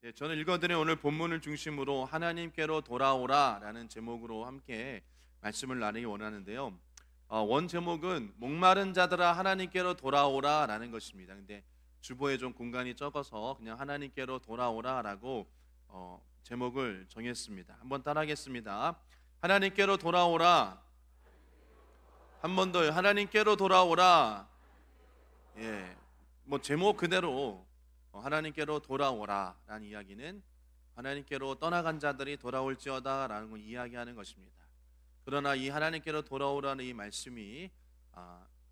네, 저는 읽어드린 오늘 본문을 중심으로 하나님께로 돌아오라라는 제목으로 함께 말씀을 나누기 원하는데요. 원 제목은 목마른 자들아 하나님께로 돌아오라라는 것입니다. 근데 주보에 좀 공간이 적어서 그냥 하나님께로 돌아오라라고 제목을 정했습니다. 한번 따라하겠습니다. 하나님께로 돌아오라. 한 번 더요. 하나님께로 돌아오라. 예, 뭐 제목 그대로 하나님께로 돌아오라라는 이야기는 하나님께로 떠나간 자들이 돌아올지어다라는 걸 이야기하는 것입니다. 그러나 이 하나님께로 돌아오라는 이 말씀이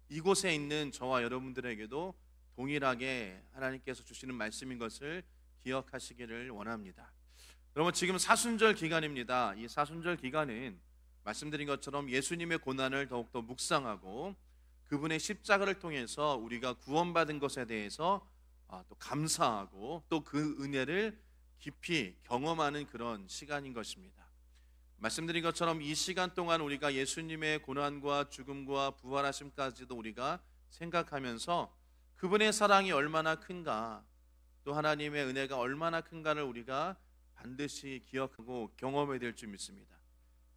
이곳에 있는 저와 여러분들에게도 동일하게 하나님께서 주시는 말씀인 것을 기억하시기를 원합니다. 여러분, 지금 사순절 기간입니다. 이 사순절 기간은 말씀드린 것처럼 예수님의 고난을 더욱더 묵상하고 그분의 십자가를 통해서 우리가 구원받은 것에 대해서 또 감사하고 또 그 은혜를 깊이 경험하는 그런 시간인 것입니다. 말씀드린 것처럼 이 시간 동안 우리가 예수님의 고난과 죽음과 부활하심까지도 우리가 생각하면서 그분의 사랑이 얼마나 큰가, 또 하나님의 은혜가 얼마나 큰가를 우리가 반드시 기억하고 경험해야 될 줄 믿습니다.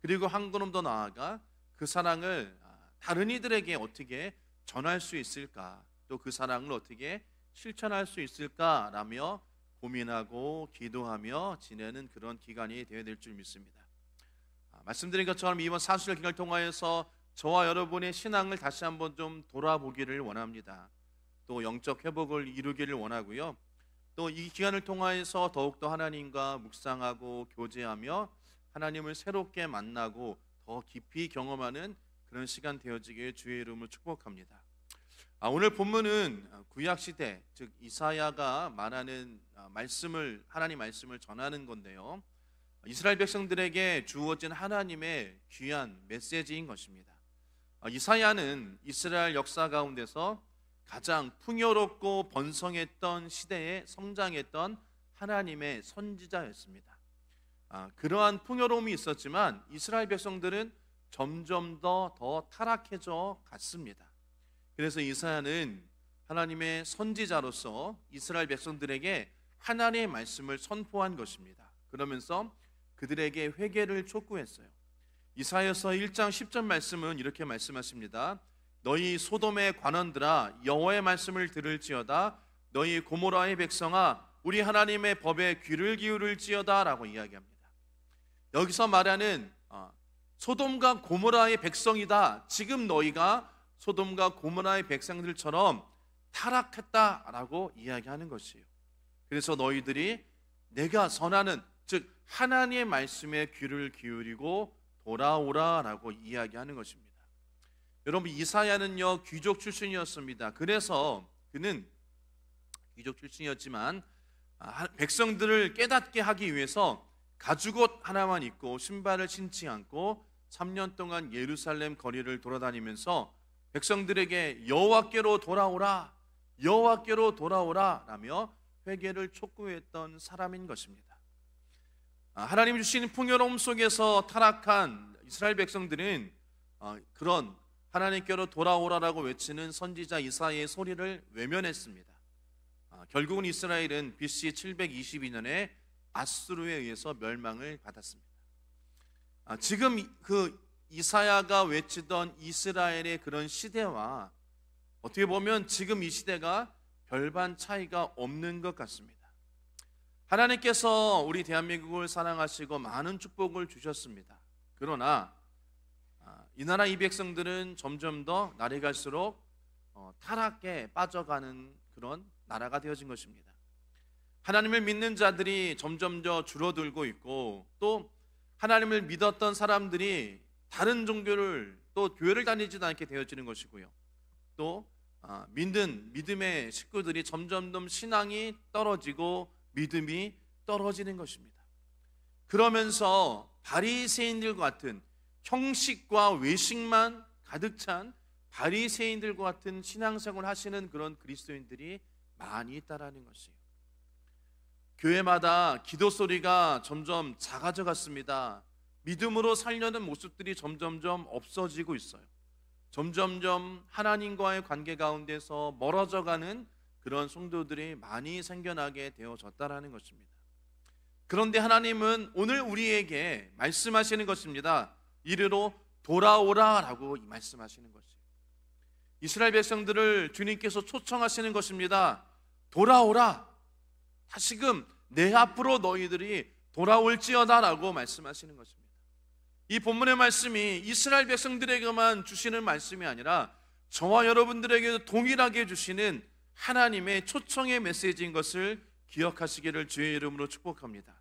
그리고 한 걸음 더 나아가 그 사랑을 다른 이들에게 어떻게 전할 수 있을까, 또 그 사랑을 어떻게 실천할 수 있을까라며 고민하고 기도하며 지내는 그런 기간이 되어야 될 줄 믿습니다. 말씀드린 것처럼 이번 사순절 기간을 통하여서 저와 여러분의 신앙을 다시 한번 좀 돌아보기를 원합니다. 또 영적 회복을 이루기를 원하고요. 또 이 기간을 통하여서 더욱더 하나님과 묵상하고 교제하며 하나님을 새롭게 만나고 더 깊이 경험하는 그런 시간 되어지길 주의 이름으로 축복합니다. 오늘 본문은 구약시대, 즉 이사야가 말하는 하나님 말씀을 전하는 건데요, 이스라엘 백성들에게 주어진 하나님의 귀한 메시지인 것입니다. 이사야는 이스라엘 역사 가운데서 가장 풍요롭고 번성했던 시대에 성장했던 하나님의 선지자였습니다. 그러한 풍요로움이 있었지만 이스라엘 백성들은 점점 더 타락해져 갔습니다. 그래서 이사야는 하나님의 선지자로서 이스라엘 백성들에게 하나님의 말씀을 선포한 것입니다. 그러면서 그들에게 회개를 촉구했어요. 이사야서 1장 10절 말씀은 이렇게 말씀하십니다. 너희 소돔의 관원들아 여호와의 말씀을 들을지어다. 너희 고모라의 백성아 우리 하나님의 법에 귀를 기울일지어다 라고 이야기합니다. 여기서 말하는 소돔과 고모라의 백성이다. 지금 너희가 소돔과 고모라의 백성들처럼 타락했다라고 이야기하는 것이에요. 그래서 너희들이 내가 선하는, 즉 하나님의 말씀에 귀를 기울이고 돌아오라라고 이야기하는 것입니다. 여러분, 이사야는요 귀족 출신이었습니다. 그래서 그는 귀족 출신이었지만 백성들을 깨닫게 하기 위해서 가죽옷 하나만 입고 신발을 신지 않고 3년 동안 예루살렘 거리를 돌아다니면서 백성들에게 여호와께로 돌아오라, 여호와께로 돌아오라 라며 회개를 촉구했던 사람인 것입니다. 하나님이 주신 풍요로움 속에서 타락한 이스라엘 백성들은 그런 하나님께로 돌아오라라고 외치는 선지자 이사야의 소리를 외면했습니다. 결국은 이스라엘은 BC 722년에 아수르에 의해서 멸망을 받았습니다. 지금 그 이사야가 외치던 이스라엘의 그런 시대와 어떻게 보면 지금 이 시대가 별반 차이가 없는 것 같습니다. 하나님께서 우리 대한민국을 사랑하시고 많은 축복을 주셨습니다. 그러나 이 나라 이 백성들은 점점 더 날이 갈수록 타락에 빠져가는 그런 나라가 되어진 것입니다. 하나님을 믿는 자들이 점점 더 줄어들고 있고, 또 하나님을 믿었던 사람들이 다른 종교를, 또 교회를 다니지도 않게 되어지는 것이고요. 또 믿음의 식구들이 점점 더 신앙이 떨어지고 믿음이 떨어지는 것입니다. 그러면서 바리새인들과 같은 형식과 외식만 가득 찬 바리새인들과 같은 신앙생활을 하시는 그런 그리스도인들이 많이 있다라는 것이에요. 교회마다 기도 소리가 점점 작아져 갔습니다. 믿음으로 살려는 모습들이 점점점 없어지고 있어요. 점점점 하나님과의 관계 가운데서 멀어져가는 그런 성도들이 많이 생겨나게 되어졌다라는 것입니다. 그런데 하나님은 오늘 우리에게 말씀하시는 것입니다. 이르러 돌아오라라고 말씀하시는 것이에요. 이스라엘 백성들을 주님께서 초청하시는 것입니다. 돌아오라. 다시금 내 앞으로 너희들이 돌아올지어다라고 말씀하시는 것입니다. 이 본문의 말씀이 이스라엘 백성들에게만 주시는 말씀이 아니라 저와 여러분들에게도 동일하게 주시는 하나님의 초청의 메시지인 것을 기억하시기를 주의 이름으로 축복합니다.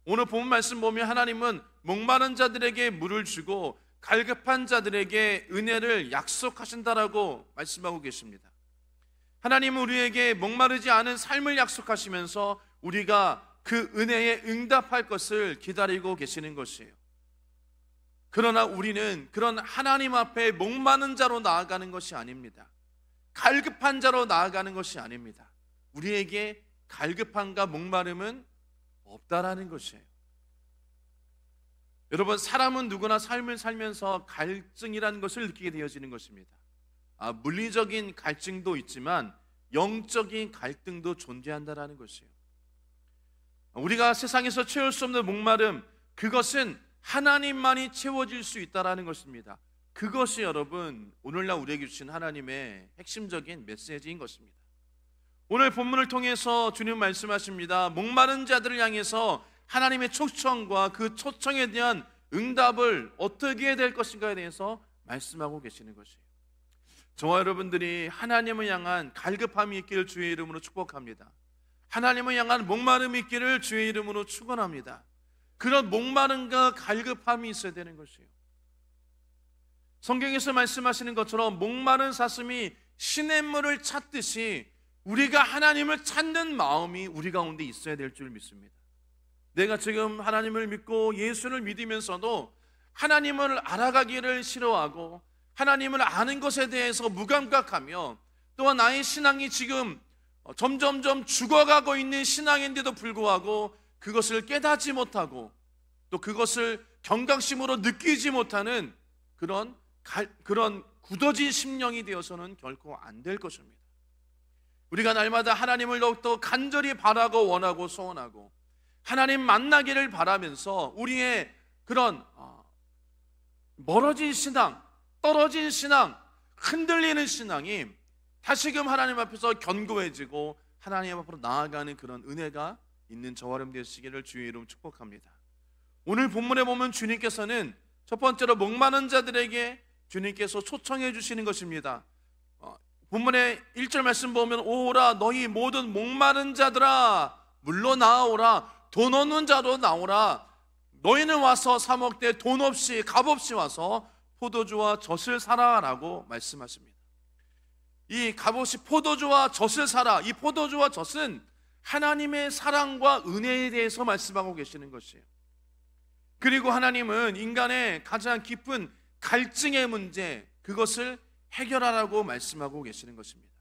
오늘 본문 말씀 보면 하나님은 목마른 자들에게 물을 주고 갈급한 자들에게 은혜를 약속하신다라고 말씀하고 계십니다. 하나님은 우리에게 목마르지 않은 삶을 약속하시면서 우리가 그 은혜에 응답할 것을 기다리고 계시는 것이에요. 그러나 우리는 그런 하나님 앞에 목마른 자로 나아가는 것이 아닙니다. 갈급한 자로 나아가는 것이 아닙니다. 우리에게 갈급함과 목마름은 없다라는 것이에요. 여러분, 사람은 누구나 삶을 살면서 갈증이라는 것을 느끼게 되어지는 것입니다. 물리적인 갈증도 있지만 영적인 갈등도 존재한다라는 것이에요. 우리가 세상에서 채울 수 없는 목마름, 그것은 하나님만이 채워질 수 있다라는 것입니다. 그것이 여러분 오늘날 우리에게 주신 하나님의 핵심적인 메시지인 것입니다. 오늘 본문을 통해서 주님 말씀하십니다. 목마른 자들을 향해서 하나님의 초청과 그 초청에 대한 응답을 어떻게 해야 될 것인가에 대해서 말씀하고 계시는 것이에요. 저와 여러분들이 하나님을 향한 갈급함이 있기를 주의 이름으로 축복합니다. 하나님을 향한 목마름이 있기를 주의 이름으로 축원합니다. 그런 목마름과 갈급함이 있어야 되는 것이에요. 성경에서 말씀하시는 것처럼 목마른 사슴이 시냇물을 찾듯이 우리가 하나님을 찾는 마음이 우리 가운데 있어야 될 줄 믿습니다. 내가 지금 하나님을 믿고 예수를 믿으면서도 하나님을 알아가기를 싫어하고 하나님을 아는 것에 대해서 무감각하며 또한 나의 신앙이 지금 점점점 죽어가고 있는 신앙인데도 불구하고 그것을 깨닫지 못하고 또 그것을 경각심으로 느끼지 못하는 그런 굳어진 심령이 되어서는 결코 안 될 것입니다. 우리가 날마다 하나님을 더욱더 간절히 바라고 원하고 소원하고 하나님 만나기를 바라면서 우리의 그런 멀어진 신앙, 떨어진 신앙, 흔들리는 신앙이 다시금 하나님 앞에서 견고해지고 하나님 앞으로 나아가는 그런 은혜가 있는 저와 여러분 되시기를 주의 이름 축복합니다. 오늘 본문에 보면 주님께서는 첫 번째로 목마른 자들에게 주님께서 초청해 주시는 것입니다. 본문의 1절 말씀 보면 오라 너희 모든 목마른 자들아 물러 나오라 돈 없는 자로 나오라 너희는 와서 사 먹되 돈 없이 값 없이 와서 포도주와 젖을 사라 라고 말씀하십니다. 이 값없이 포도주와 젖을 사라, 이 포도주와 젖은 하나님의 사랑과 은혜에 대해서 말씀하고 계시는 것이에요. 그리고 하나님은 인간의 가장 깊은 갈증의 문제, 그것을 해결하라고 말씀하고 계시는 것입니다.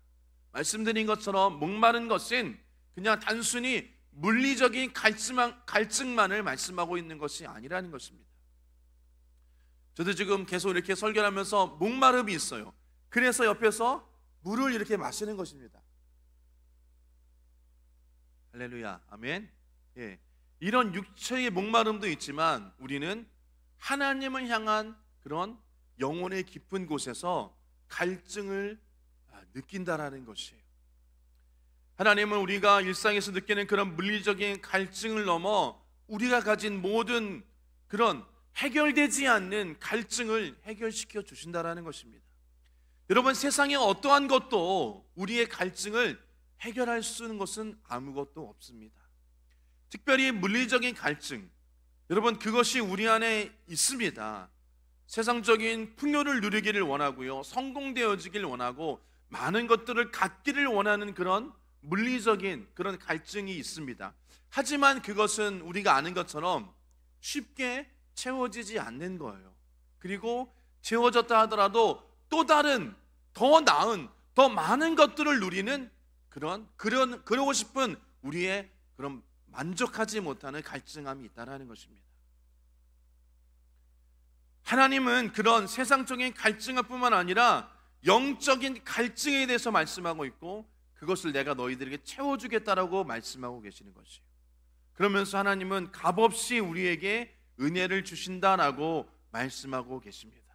말씀드린 것처럼 목마른 것은 그냥 단순히 물리적인 갈증만을 말씀하고 있는 것이 아니라는 것입니다. 저도 지금 계속 이렇게 설교를 하면서 목마름이 있어요. 그래서 옆에서 물을 이렇게 마시는 것입니다. 할렐루야, 아멘. 예. 이런 육체의 목마름도 있지만 우리는 하나님을 향한 그런 영혼의 깊은 곳에서 갈증을 느낀다라는 것이에요. 하나님은 우리가 일상에서 느끼는 그런 물리적인 갈증을 넘어 우리가 가진 모든 그런 해결되지 않는 갈증을 해결시켜 주신다라는 것입니다. 여러분, 세상에 어떠한 것도 우리의 갈증을 해결할 수 있는 것은 아무것도 없습니다. 특별히 물리적인 갈증, 여러분 그것이 우리 안에 있습니다. 세상적인 풍요를 누리기를 원하고요, 성공되어지기를 원하고 많은 것들을 갖기를 원하는 그런 물리적인 그런 갈증이 있습니다. 하지만 그것은 우리가 아는 것처럼 쉽게 채워지지 않는 거예요. 그리고 채워졌다 하더라도 또 다른 더 나은 더 많은 것들을 누리는 그러고 싶은 우리의 그런 만족하지 못하는 갈증함이 있다는 것입니다. 하나님은 그런 세상적인 갈증뿐만 아니라 영적인 갈증에 대해서 말씀하고 있고 그것을 내가 너희들에게 채워주겠다라고 말씀하고 계시는 것이에요. 그러면서 하나님은 값없이 우리에게 은혜를 주신다라고 말씀하고 계십니다.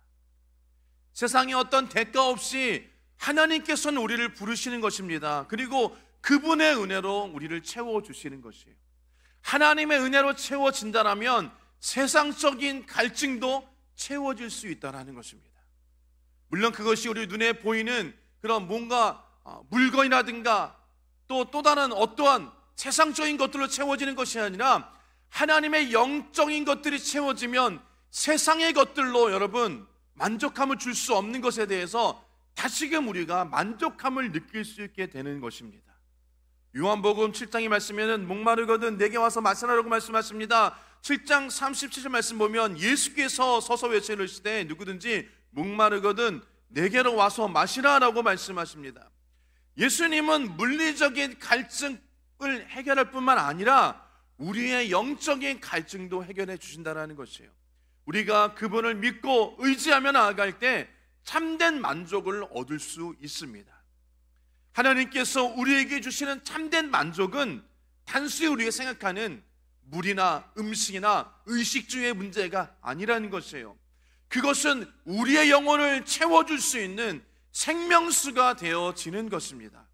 세상에 어떤 대가 없이 하나님께서는 우리를 부르시는 것입니다. 그리고 그분의 은혜로 우리를 채워주시는 것이에요. 하나님의 은혜로 채워진다면 세상적인 갈증도 채워질 수 있다는 것입니다. 물론 그것이 우리 눈에 보이는 그런 뭔가 물건이라든가 또 다른 어떠한 세상적인 것들로 채워지는 것이 아니라 하나님의 영적인 것들이 채워지면 세상의 것들로 여러분 만족함을 줄 수 없는 것에 대해서 다시금 우리가 만족함을 느낄 수 있게 되는 것입니다. 요한복음 7장의 말씀에는 목마르거든 내게 와서 마시라고 말씀하십니다. 7장 37절 말씀 보면 예수께서 서서 외치시되 누구든지 목마르거든 내게로 와서 마시라라고 말씀하십니다. 예수님은 물리적인 갈증을 해결할 뿐만 아니라 우리의 영적인 갈증도 해결해 주신다는 것이에요. 우리가 그분을 믿고 의지하며 나아갈 때 참된 만족을 얻을 수 있습니다. 하나님께서 우리에게 주시는 참된 만족은 단순히 우리가 생각하는 물이나 음식이나 의식주의 문제가 아니라는 것이에요. 그것은 우리의 영혼을 채워줄 수 있는 생명수가 되어지는 것입니다.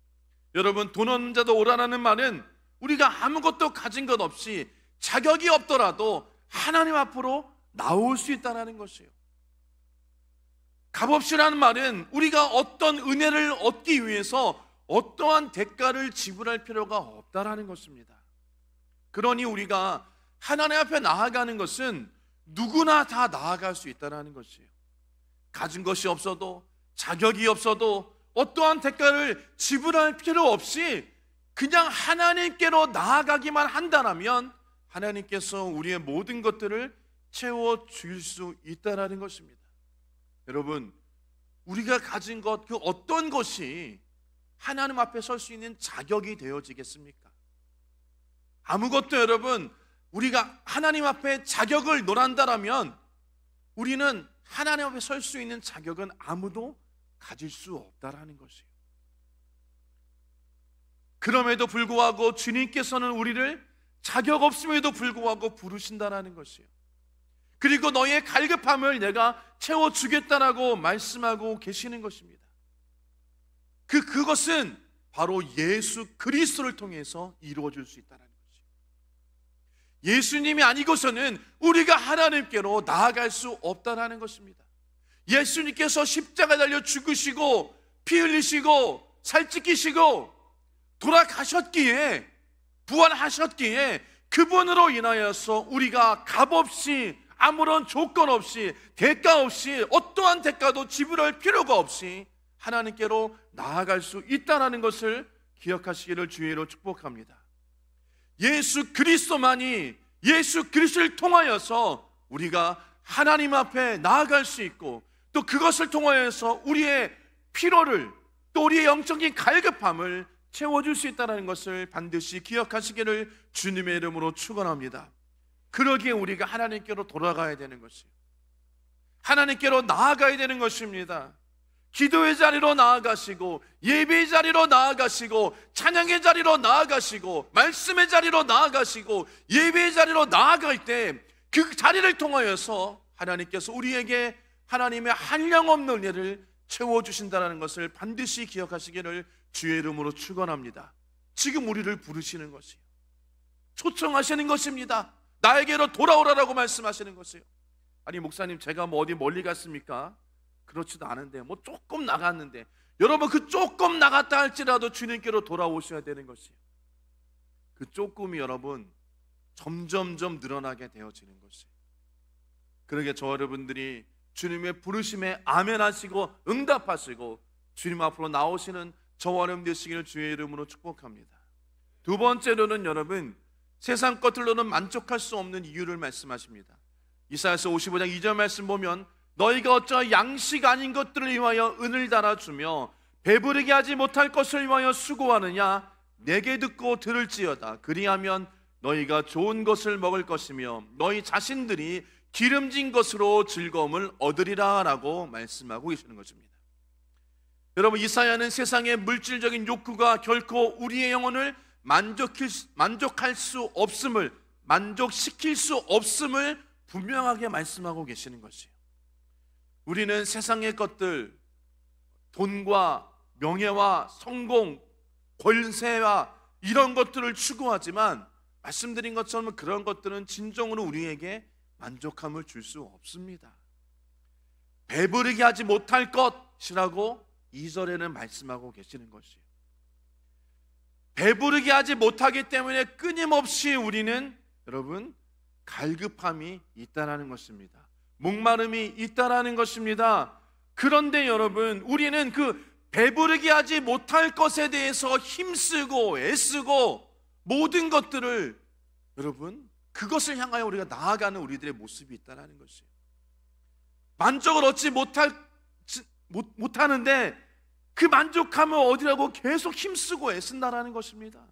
여러분, 돈 없는 자도 오라라는 말은 우리가 아무것도 가진 것 없이 자격이 없더라도 하나님 앞으로 나올 수 있다는 것이에요. 값없이라는 말은 우리가 어떤 은혜를 얻기 위해서 어떠한 대가를 지불할 필요가 없다라는 것입니다. 그러니 우리가 하나님 앞에 나아가는 것은 누구나 다 나아갈 수 있다는 것이에요. 가진 것이 없어도 자격이 없어도 어떠한 대가를 지불할 필요 없이 그냥 하나님께로 나아가기만 한다면 하나님께서 우리의 모든 것들을 채워줄 수 있다는 것입니다. 여러분, 우리가 가진 것 그 어떤 것이 하나님 앞에 설 수 있는 자격이 되어지겠습니까? 아무것도 여러분 우리가 하나님 앞에 자격을 논한다면 우리는 하나님 앞에 설 수 있는 자격은 아무도 가질 수 없다라는 것이에요. 그럼에도 불구하고 주님께서는 우리를 자격 없음에도 불구하고 부르신다라는 것이에요. 그리고 너의 갈급함을 내가 채워주겠다라고 말씀하고 계시는 것입니다. 그것은 바로 예수 그리스도를 통해서 이루어질 수 있다는 것이에요. 예수님이 아니고서는 우리가 하나님께로 나아갈 수 없다는 것입니다. 예수님께서 십자가에 달려 죽으시고 피 흘리시고 살찌기시고 돌아가셨기에 부활하셨기에 그분으로 인하여서 우리가 값없이 아무런 조건 없이 대가 없이 어떠한 대가도 지불할 필요가 없이 하나님께로 나아갈 수 있다는 것을 기억하시기를 주의로 축복합니다. 예수 그리스도만이 예수 그리스도를 통하여서 우리가 하나님 앞에 나아갈 수 있고 또 그것을 통하여서 우리의 필요를 또 우리의 영적인 갈급함을 채워줄 수 있다는 것을 반드시 기억하시기를 주님의 이름으로 축원합니다. 그러기에 우리가 하나님께로 돌아가야 되는 것이에요. 하나님께로 나아가야 되는 것입니다. 기도의 자리로 나아가시고 예배의 자리로 나아가시고 찬양의 자리로 나아가시고 말씀의 자리로 나아가시고 예배의 자리로 나아갈 때 그 자리를 통하여서 하나님께서 우리에게 하나님의 한량없는 은혜를 채워주신다는 것을 반드시 기억하시기를 주의 이름으로 축원합니다. 지금 우리를 부르시는 것이에요. 초청하시는 것입니다. 나에게로 돌아오라라고 말씀하시는 것이에요. 아니 목사님 제가 뭐 어디 멀리 갔습니까? 그렇지도 않은데 뭐 조금 나갔는데 여러분 그 조금 나갔다 할지라도 주님께로 돌아오셔야 되는 것이에요. 그 조금이 여러분 점점점 늘어나게 되어지는 것이에요. 그러게 저 여러분들이 주님의 부르심에 아멘 하시고 응답하시고 주님 앞으로 나오시는 저와 여러분 되시기를 주의 이름으로 축복합니다. 두 번째로는 여러분 세상 것들로는 만족할 수 없는 이유를 말씀하십니다. 이사야서 55장 2절 말씀 보면 너희가 어찌 양식 아닌 것들을 위하여 은을 달아주며 배부르게 하지 못할 것을 위하여 수고하느냐. 내게 듣고 들을지어다. 그리하면 너희가 좋은 것을 먹을 것이며 너희 자신들이 기름진 것으로 즐거움을 얻으리라 라고 말씀하고 계시는 것입니다. 여러분 이사야는 세상의 물질적인 욕구가 결코 우리의 영혼을 만족할 수 없음을 만족시킬 수 없음을 분명하게 말씀하고 계시는 것이에요. 우리는 세상의 것들, 돈과 명예와 성공, 권세와 이런 것들을 추구하지만 말씀드린 것처럼 그런 것들은 진정으로 우리에게 만족함을 줄 수 없습니다. 배부르게 하지 못할 것이라고 2절에는 말씀하고 계시는 것이에요. 배부르게 하지 못하기 때문에 끊임없이 우리는 여러분 갈급함이 있다라는 것입니다. 목마름이 있다라는 것입니다. 그런데 여러분, 우리는 그 배부르게 하지 못할 것에 대해서 힘쓰고 애쓰고 모든 것들을 여러분 그것을 향하여 우리가 나아가는 우리들의 모습이 있다는 것이에요. 만족을 얻지 못하는데 그 만족함을 얻으려고 계속 힘쓰고 애쓴다라는 것입니다.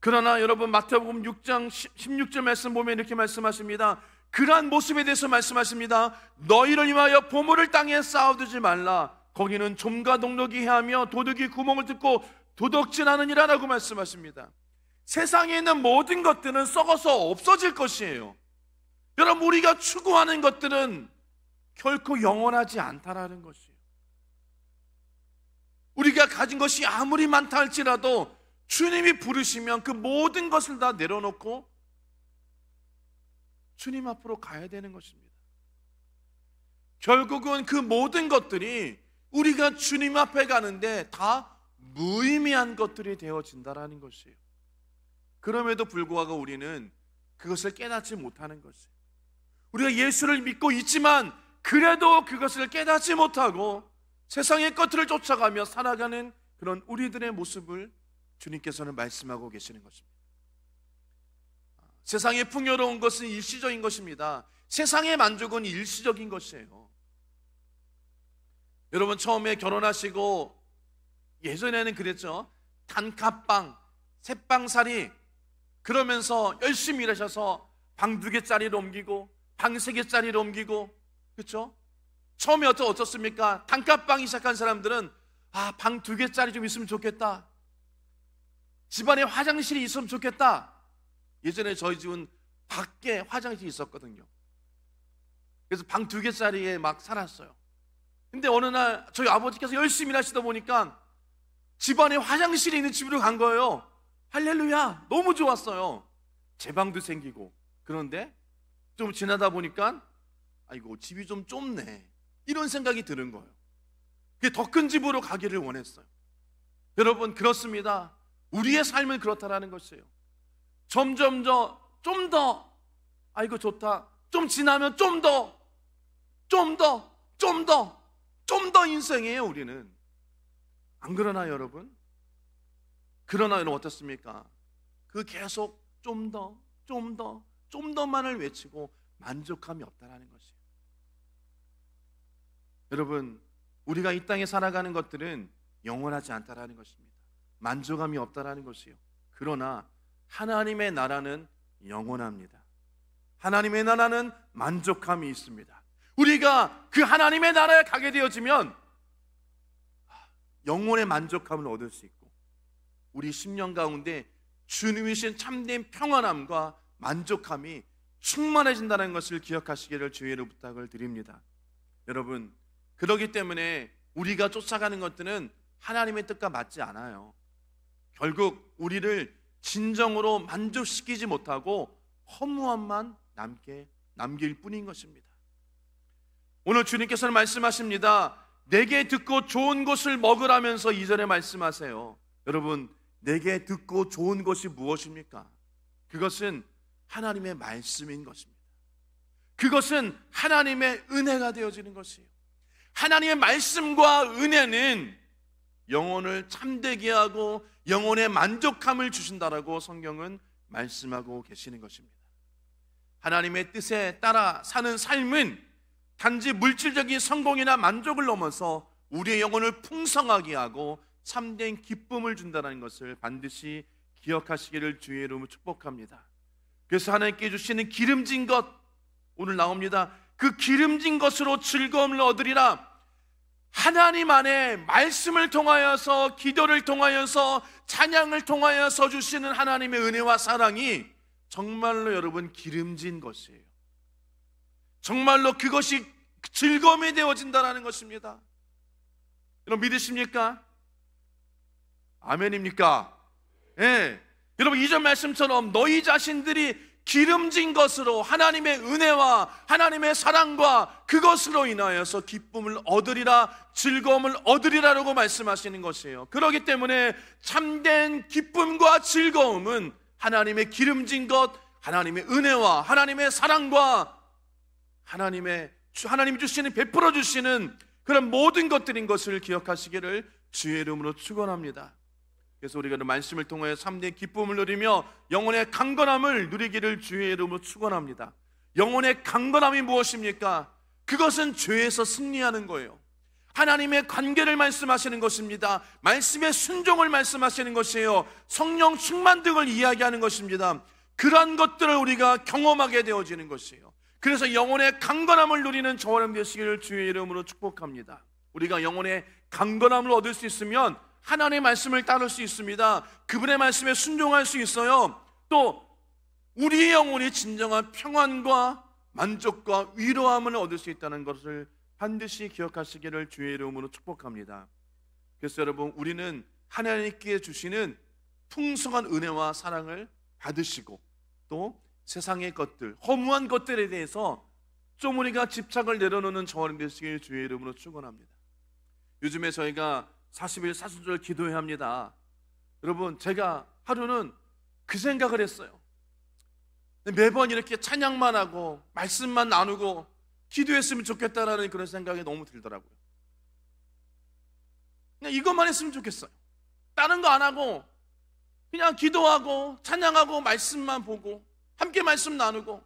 그러나 여러분 마태복음 6장 16절 말씀 보면 이렇게 말씀하십니다. 그러한 모습에 대해서 말씀하십니다. 너희를 위하여 보물을 땅에 쌓아두지 말라. 거기는 좀과 동록이 해하며 도둑이 구멍을 뚫고 도둑질하느니라 라고 말씀하십니다. 세상에 있는 모든 것들은 썩어서 없어질 것이에요. 여러분, 우리가 추구하는 것들은 결코 영원하지 않다라는 것이에요. 우리가 가진 것이 아무리 많다 할지라도 주님이 부르시면 그 모든 것을 다 내려놓고 주님 앞으로 가야 되는 것입니다. 결국은 그 모든 것들이 우리가 주님 앞에 가는데 다 무의미한 것들이 되어진다라는 것이에요. 그럼에도 불구하고 우리는 그것을 깨닫지 못하는 것이에요. 우리가 예수를 믿고 있지만 그래도 그것을 깨닫지 못하고 세상의 것들을 쫓아가며 살아가는 그런 우리들의 모습을 주님께서는 말씀하고 계시는 것입니다. 세상에 풍요로운 것은 일시적인 것입니다. 세상의 만족은 일시적인 것이에요. 여러분, 처음에 결혼하시고 예전에는 그랬죠. 단칸방, 새방살이 그러면서 열심히 일하셔서 방 2개짜리로 옮기고 방 3개짜리로 옮기고, 그렇죠? 처음에 어떻습니까? 단칸방이 시작한 사람들은 방 2개짜리 좀 있으면 좋겠다, 집안에 화장실이 있으면 좋겠다. 예전에 저희 집은 밖에 화장실이 있었거든요. 그래서 방 2개짜리에 막 살았어요. 근데 어느 날 저희 아버지께서 열심히 일하시다 보니까 집안에 화장실이 있는 집으로 간 거예요. 할렐루야, 너무 좋았어요. 제 방도 생기고. 그런데 좀 지나다 보니까 아이고, 집이 좀 좁네, 이런 생각이 드는 거예요. 더 큰 집으로 가기를 원했어요. 여러분, 그렇습니다. 우리의 삶은 그렇다라는 것이에요. 점점 좀 더 아이고 좋다, 좀 지나면 좀 더 인생이에요, 우리는. 안 그러나요, 여러분? 그러나 여러분 어떻습니까? 그 계속 좀 더만을 외치고 만족함이 없다라는 것이에요. 여러분, 우리가 이 땅에 살아가는 것들은 영원하지 않다라는 것입니다. 만족함이 없다라는 것이에요. 그러나 하나님의 나라는 영원합니다. 하나님의 나라는 만족함이 있습니다. 우리가 그 하나님의 나라에 가게 되어지면 영혼의 만족함을 얻을 수 있고 우리 심령 가운데 주님이신 참된 평안함과 만족함이 충만해진다는 것을 기억하시기를 주의로 부탁을 드립니다. 여러분, 그렇기 때문에 우리가 쫓아가는 것들은 하나님의 뜻과 맞지 않아요. 결국 우리를 진정으로 만족시키지 못하고 허무함만 남길 뿐인 것입니다. 오늘 주님께서는 말씀하십니다. 내게 듣고 좋은 것을 먹으라면서 2절에 말씀하세요. 여러분, 내게 듣고 좋은 것이 무엇입니까? 그것은 하나님의 말씀인 것입니다. 그것은 하나님의 은혜가 되어지는 것이에요. 하나님의 말씀과 은혜는 영혼을 참되게 하고 영혼의 만족함을 주신다라고 성경은 말씀하고 계시는 것입니다. 하나님의 뜻에 따라 사는 삶은 단지 물질적인 성공이나 만족을 넘어서 우리의 영혼을 풍성하게 하고 참된 기쁨을 준다는 것을 반드시 기억하시기를 주의 이름으로 축복합니다. 그래서 하나님께 주시는 기름진 것, 오늘 나옵니다. 그 기름진 것으로 즐거움을 얻으리라. 하나님 안에 말씀을 통하여서, 기도를 통하여서, 찬양을 통하여서 주시는 하나님의 은혜와 사랑이 정말로 여러분 기름진 것이에요. 정말로 그것이 즐거움이 되어진다는 것입니다. 여러분 믿으십니까? 아멘입니까? 예. 여러분 2절 말씀처럼 너희 자신들이 기름진 것으로 하나님의 은혜와 하나님의 사랑과 그것으로 인하여서 기쁨을 얻으리라, 즐거움을 얻으리라라고 말씀하시는 것이에요. 그렇기 때문에 참된 기쁨과 즐거움은 하나님의 기름진 것, 하나님의 은혜와 하나님의 사랑과 하나님이 주시는, 베풀어 주시는 그런 모든 것들인 것을 기억하시기를 주의 이름으로 축원합니다. 그래서 우리가 말씀을 통하여 참된 기쁨을 누리며 영혼의 강건함을 누리기를 주의 이름으로 축원합니다. 영혼의 강건함이 무엇입니까? 그것은 죄에서 승리하는 거예요. 하나님의 관계를 말씀하시는 것입니다. 말씀의 순종을 말씀하시는 것이에요. 성령 충만 등을 이야기하는 것입니다. 그러한 것들을 우리가 경험하게 되어지는 것이에요. 그래서 영혼의 강건함을 누리는 저와 여러분 되시기를 주의 이름으로 축복합니다. 우리가 영혼의 강건함을 얻을 수 있으면 하나님의 말씀을 따를 수 있습니다. 그분의 말씀에 순종할 수 있어요. 또 우리의 영혼이 진정한 평안과 만족과 위로함을 얻을 수 있다는 것을 반드시 기억하시기를 주의 이름으로 축복합니다. 그래서 여러분, 우리는 하나님께 주시는 풍성한 은혜와 사랑을 받으시고 또 세상의 것들, 허무한 것들에 대해서 좀 우리가 집착을 내려놓는 저와 여러분 되시기를 주의 이름으로 축원합니다. 요즘에 저희가 40일 사순절 기도해야 합니다. 여러분, 제가 하루는 그 생각을 했어요. 매번 이렇게 찬양만 하고 말씀만 나누고 기도했으면 좋겠다라는 그런 생각이 너무 들더라고요. 그냥 이것만 했으면 좋겠어요. 다른 거 안 하고 그냥 기도하고 찬양하고 말씀만 보고 함께 말씀 나누고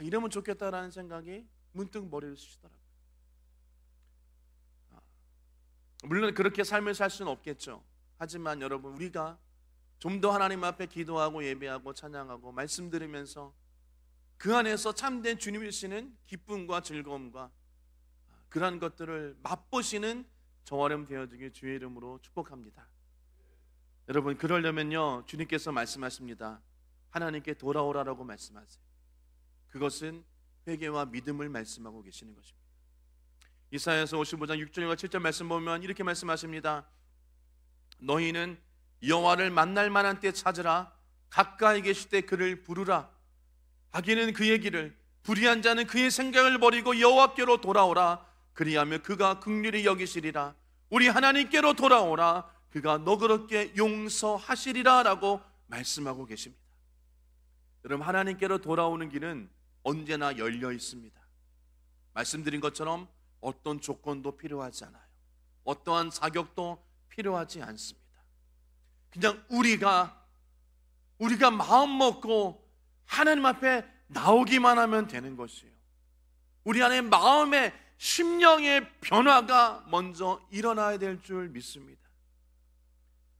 이러면 좋겠다라는 생각이 문득 머리를 쓰시더라고요. 물론 그렇게 삶을 살 수는 없겠죠. 하지만 여러분, 우리가 좀 더 하나님 앞에 기도하고 예배하고 찬양하고 말씀 들으면서 그 안에서 참된 주님이 주시는 기쁨과 즐거움과 그러한 것들을 맛보시는 저와 여러분 되어지길 주의 이름으로 축복합니다. 여러분, 그러려면요, 주님께서 말씀하십니다. 하나님께 돌아오라라고 말씀하세요. 그것은 회개와 믿음을 말씀하고 계시는 것입니다. 이사야서 55장 6절과 7절 말씀 보면 이렇게 말씀하십니다. 너희는 여호와를 만날 만한 때 찾으라. 가까이 계실 때 그를 부르라. 악인은 그의 길을, 불의한 자는 그의 생각을 버리고 여호와께로 돌아오라. 그리하면 그가 긍휼히 여기시리라. 우리 하나님께로 돌아오라. 그가 너그럽게 용서하시리라 라고 말씀하고 계십니다. 여러분, 하나님께로 돌아오는 길은 언제나 열려 있습니다. 말씀드린 것처럼 어떤 조건도 필요하지 않아요. 어떠한 자격도 필요하지 않습니다. 그냥 우리가 마음 먹고 하나님 앞에 나오기만 하면 되는 것이에요. 우리 안에 마음의 심령의 변화가 먼저 일어나야 될 줄 믿습니다.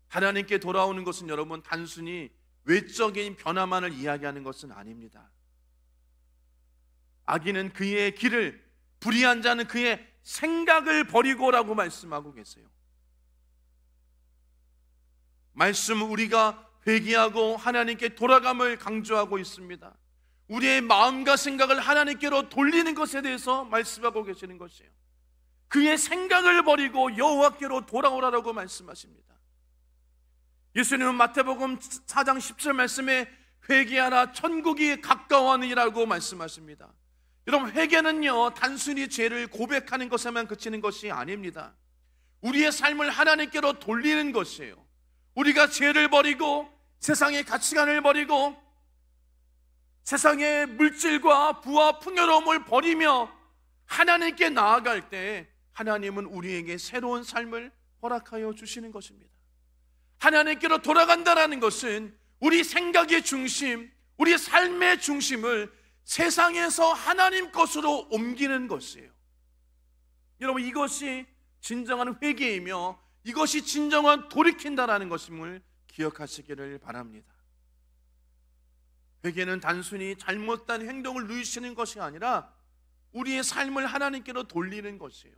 하나님께 돌아오는 것은 여러분 단순히 외적인 변화만을 이야기하는 것은 아닙니다. 악인은 그의 길을, 불의한 자는 그의 생각을 버리고라고 말씀하고 계세요. 말씀은 우리가 회개하고 하나님께 돌아감을 강조하고 있습니다. 우리의 마음과 생각을 하나님께로 돌리는 것에 대해서 말씀하고 계시는 것이에요. 그의 생각을 버리고 여호와께로 돌아오라고 말씀하십니다. 예수님은 마태복음 4장 10절 말씀에 회개하라 천국이 가까워하느니라고 말씀하십니다. 여러분, 회개는요 단순히 죄를 고백하는 것에만 그치는 것이 아닙니다. 우리의 삶을 하나님께로 돌리는 것이에요. 우리가 죄를 버리고 세상의 가치관을 버리고 세상의 물질과 부와 풍요로움을 버리며 하나님께 나아갈 때 하나님은 우리에게 새로운 삶을 허락하여 주시는 것입니다. 하나님께로 돌아간다는 것은 우리 생각의 중심, 우리 삶의 중심을 세상에서 하나님 것으로 옮기는 것이에요. 여러분, 이것이 진정한 회개이며 이것이 진정한 돌이킨다라는 것임을 기억하시기를 바랍니다. 회개는 단순히 잘못된 행동을 누이시는 것이 아니라 우리의 삶을 하나님께로 돌리는 것이에요.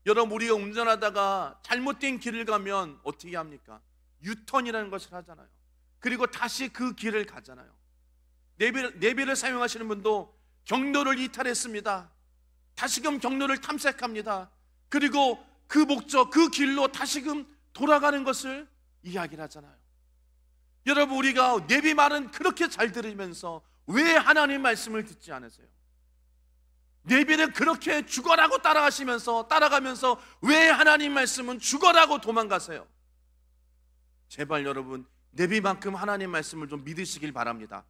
여러분, 우리가 운전하다가 잘못된 길을 가면 어떻게 합니까? 유턴이라는 것을 하잖아요. 그리고 다시 그 길을 가잖아요. 내비를 사용하시는 분도 경로를 이탈했습니다. 다시금 경로를 탐색합니다. 그리고 그 목적, 그 길로 다시금 돌아가는 것을 이야기를 하잖아요. 여러분, 우리가 내비 말은 그렇게 잘 들으면서 왜 하나님 말씀을 듣지 않으세요? 내비를 그렇게 죽어라고 따라가면서 왜 하나님 말씀은 죽어라고 도망가세요? 제발 여러분, 내비만큼 하나님 말씀을 좀 믿으시길 바랍니다.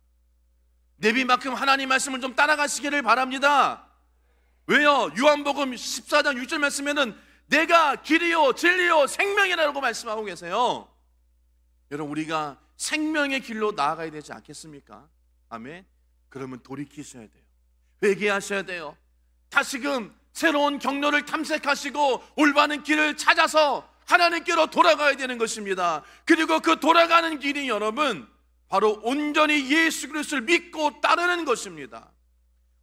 내비만큼 하나님 말씀을 좀 따라가시기를 바랍니다. 왜요? 요한복음 14장 6절 말씀에는 내가 길이요 진리요 생명이라고 말씀하고 계세요. 여러분, 우리가 생명의 길로 나아가야 되지 않겠습니까? 아멘. 그러면 돌이키셔야 돼요. 회개하셔야 돼요. 다시금 새로운 경로를 탐색하시고 올바른 길을 찾아서 하나님께로 돌아가야 되는 것입니다. 그리고 그 돌아가는 길이 여러분 바로 온전히 예수 그리스도를 믿고 따르는 것입니다.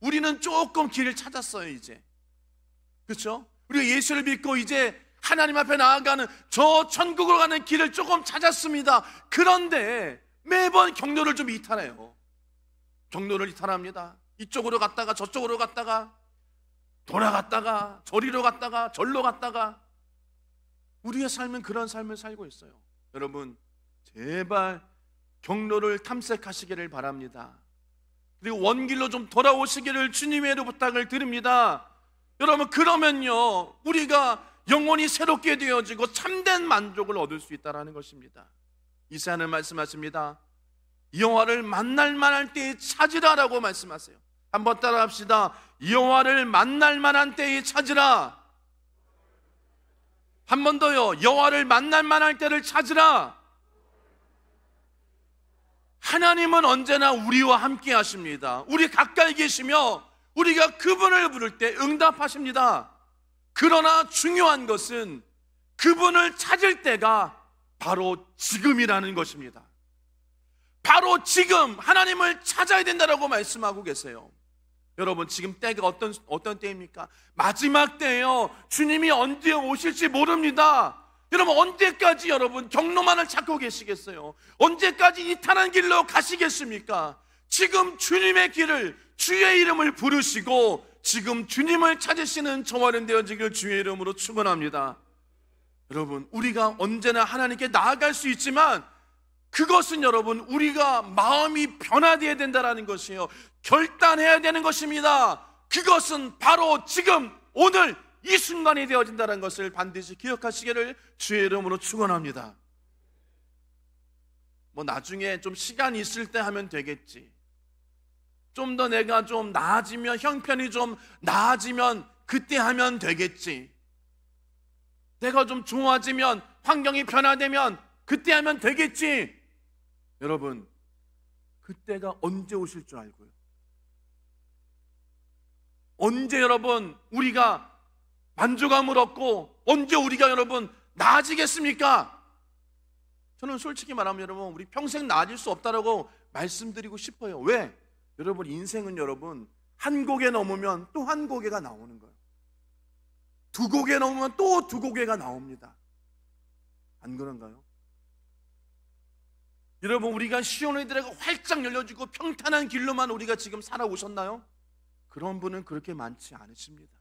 우리는 조금 길을 찾았어요. 이제 그렇죠? 우리가 예수를 믿고 이제 하나님 앞에 나아가는 저 천국으로 가는 길을 조금 찾았습니다. 그런데 매번 경로를 좀 이탈해요. 경로를 이탈합니다. 이쪽으로 갔다가 저쪽으로 갔다가 돌아갔다가 저리로 갔다가 절로 갔다가 우리의 삶은 그런 삶을 살고 있어요. 여러분, 제발 경로를 탐색하시기를 바랍니다. 그리고 원길로 좀 돌아오시기를 주님의 이름으로 부탁을 드립니다. 여러분, 그러면요 우리가 영혼이 새롭게 되어지고 참된 만족을 얻을 수 있다는 것입니다. 이사야는 말씀하십니다. 여호와를 만날 만한 때에 찾으라라고 말씀하세요. 한번 따라합시다. 여호와를 만날 만한 때에 찾으라. 한 번 더요. 여호와를 만날 만한 때를 찾으라. 하나님은 언제나 우리와 함께 하십니다. 우리 가까이 계시며 우리가 그분을 부를 때 응답하십니다. 그러나 중요한 것은 그분을 찾을 때가 바로 지금이라는 것입니다. 바로 지금 하나님을 찾아야 된다고 말씀하고 계세요. 여러분, 지금 때가 어떤 때입니까? 마지막 때예요. 주님이 언제 오실지 모릅니다. 여러분, 언제까지 여러분 경로만을 찾고 계시겠어요? 언제까지 이탈한 길로 가시겠습니까? 지금 주님의 길을, 주의 이름을 부르시고 지금 주님을 찾으시는 저와 되어지길 주의 이름으로 축원합니다. 여러분, 우리가 언제나 하나님께 나아갈 수 있지만 그것은 여러분 우리가 마음이 변화되어야 된다는 것이에요. 결단해야 되는 것입니다. 그것은 바로 지금 오늘 이 순간이 되어진다는 것을 반드시 기억하시기를 주의 이름으로 축원합니다. 뭐 나중에 좀 시간이 있을 때 하면 되겠지. 좀 더 내가 좀 나아지면, 형편이 좀 나아지면 그때 하면 되겠지. 내가 좀 좋아지면, 환경이 변화되면 그때 하면 되겠지. 여러분, 그때가 언제 오실 줄 알고요? 언제 여러분 우리가 만족함을 얻고 언제 우리가 여러분 나아지겠습니까? 저는 솔직히 말하면 여러분 우리 평생 나아질 수 없다라고 말씀드리고 싶어요. 왜? 여러분, 인생은 여러분 한 고개 넘으면 또 한 고개가 나오는 거예요. 두 고개 넘으면 또 두 고개가 나옵니다. 안 그런가요? 여러분, 우리가 시온의 들에가 활짝 열려지고 평탄한 길로만 우리가 지금 살아오셨나요? 그런 분은 그렇게 많지 않으십니다.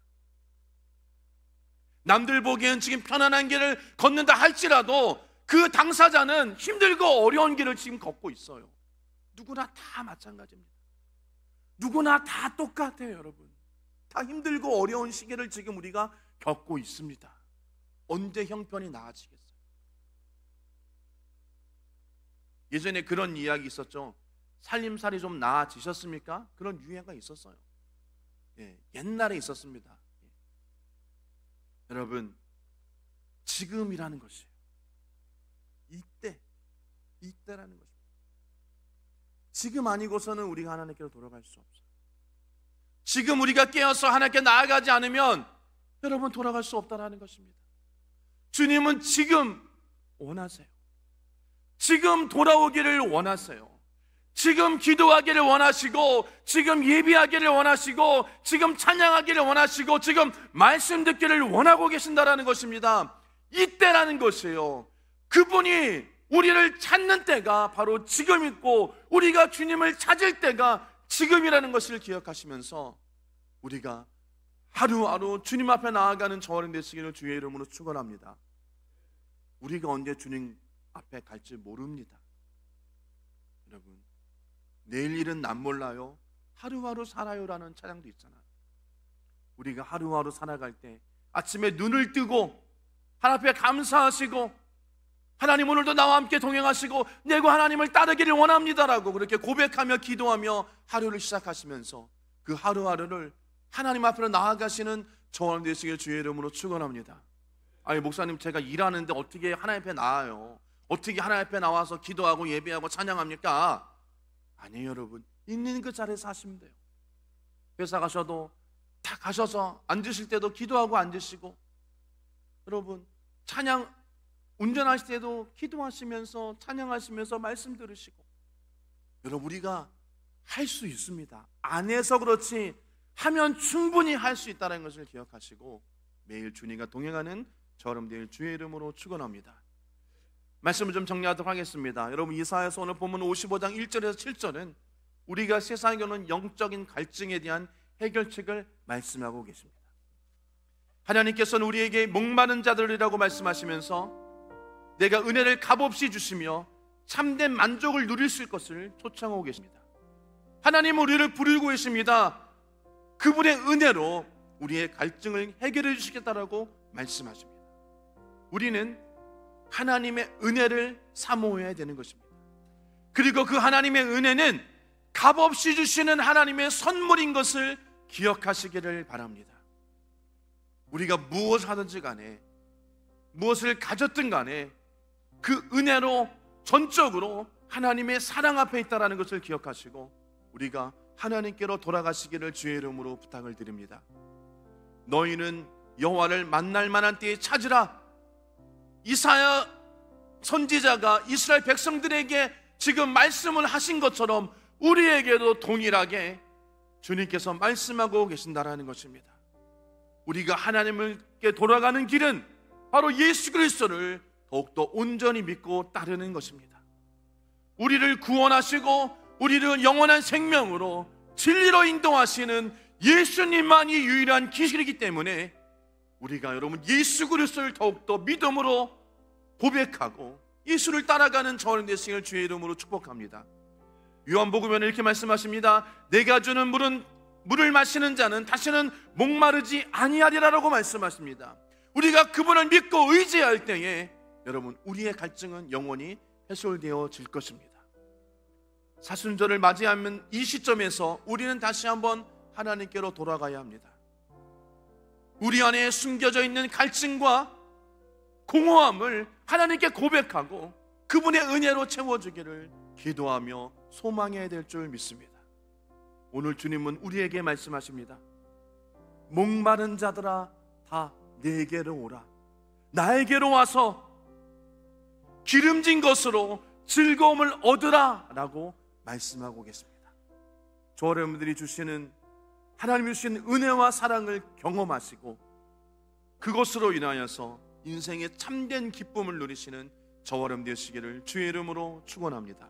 남들 보기엔 지금 편안한 길을 걷는다 할지라도 그 당사자는 힘들고 어려운 길을 지금 걷고 있어요. 누구나 다 마찬가지입니다. 누구나 다 똑같아요. 여러분, 다 힘들고 어려운 시기를 지금 우리가 겪고 있습니다. 언제 형편이 나아지겠어요? 예전에 그런 이야기 있었죠. 살림살이 좀 나아지셨습니까? 그런 유행가 있었어요. 옛날에 있었습니다. 여러분, 지금이라는 것이에요. 이때라는 것입니다. 지금 아니고서는 우리가 하나님께로 돌아갈 수 없어요. 지금 우리가 깨어서 하나님께 나아가지 않으면 여러분 돌아갈 수 없다는 것입니다. 주님은 지금 원하세요. 지금 돌아오기를 원하세요. 지금 기도하기를 원하시고, 지금 예배하기를 원하시고, 지금 찬양하기를 원하시고, 지금 말씀 듣기를 원하고 계신다라는 것입니다. 이때라는 것이에요. 그분이 우리를 찾는 때가 바로 지금이고 우리가 주님을 찾을 때가 지금이라는 것을 기억하시면서 우리가 하루하루 주님 앞에 나아가는 저와 되시기를 주의 이름으로 축원합니다. 우리가 언제 주님 앞에 갈지 모릅니다. 여러분, 내일 일은 난 몰라요. 하루하루 살아요라는 찬양도 있잖아요. 우리가 하루하루 살아갈 때 아침에 눈을 뜨고 하나님 앞에 감사하시고 하나님 오늘도 나와 함께 동행하시고 내가 하나님을 따르기를 원합니다라고 그렇게 고백하며 기도하며 하루를 시작하시면서 그 하루하루를 하나님 앞으로 나아가시는 저와 되시길 주의 이름으로 축원합니다. 아니 목사님, 제가 일하는데 어떻게 하나님 앞에 나와요? 어떻게 하나님 앞에 나와서 기도하고 예배하고 찬양합니까? 아니에요 여러분, 있는 그 자리에서 하시면 돼요. 회사 가셔도 다 가셔서 앉으실 때도 기도하고 앉으시고, 여러분 찬양 운전하실 때도 기도하시면서 찬양하시면서 말씀 들으시고, 여러분 우리가 할 수 있습니다. 안 해서 그렇지 하면 충분히 할 수 있다는 것을 기억하시고 매일 주님과 동행하는 저럼 될 주의 이름으로 축원합니다. 말씀을 좀 정리하도록 하겠습니다. 여러분 이사야서 오늘 본문 55장 1절에서 7절은 우리가 세상에 오는 영적인 갈증에 대한 해결책을 말씀하고 계십니다. 하나님께서는 우리에게 목마른 자들이라고 말씀하시면서 내가 은혜를 값없이 주시며 참된 만족을 누릴 수 있을 것을 초청하고 계십니다. 하나님은 우리를 부르고 계십니다. 그분의 은혜로 우리의 갈증을 해결해 주시겠다라고 말씀하십니다. 우리는 하나님의 은혜를 사모해야 되는 것입니다. 그리고 그 하나님의 은혜는 값없이 주시는 하나님의 선물인 것을 기억하시기를 바랍니다. 우리가 무엇을 하든지 간에 무엇을 가졌든 간에 그 은혜로 전적으로 하나님의 사랑 앞에 있다는 것을 기억하시고 우리가 하나님께로 돌아가시기를 주의 이름으로 부탁을 드립니다. 너희는 여호와를 만날 만한 때에 찾으라. 이사야 선지자가 이스라엘 백성들에게 지금 말씀을 하신 것처럼 우리에게도 동일하게 주님께서 말씀하고 계신다라는 것입니다. 우리가 하나님께 돌아가는 길은 바로 예수 그리스도를 더욱더 온전히 믿고 따르는 것입니다. 우리를 구원하시고 우리를 영원한 생명으로 진리로 인도하시는 예수님만이 유일한 길이기 때문에 우리가 여러분 예수 그리스도를 더욱더 믿음으로 고백하고 예수를 따라가는 저는 되시길 주의 이름으로 축복합니다. 요한복음에는 이렇게 말씀하십니다. 내가 주는 물을 마시는 자는 다시는 목마르지 아니하리라라고 말씀하십니다. 우리가 그분을 믿고 의지할 때에 여러분 우리의 갈증은 영원히 해소되어질 것입니다. 사순절을 맞이하면 이 시점에서 우리는 다시 한번 하나님께로 돌아가야 합니다. 우리 안에 숨겨져 있는 갈증과 공허함을 하나님께 고백하고 그분의 은혜로 채워주기를 기도하며 소망해야 될 줄 믿습니다. 오늘 주님은 우리에게 말씀하십니다. 목마른 자들아 다 내게로 오라. 나에게로 와서 기름진 것으로 즐거움을 얻으라 라고 말씀하고 계십니다. 저 여러분들이 주시는 하나님이 주시는 은혜와 사랑을 경험하시고 그것으로 인하여서 인생의 참된 기쁨을 누리시는 저와 여러분 되시기를 주의 이름으로 축원합니다.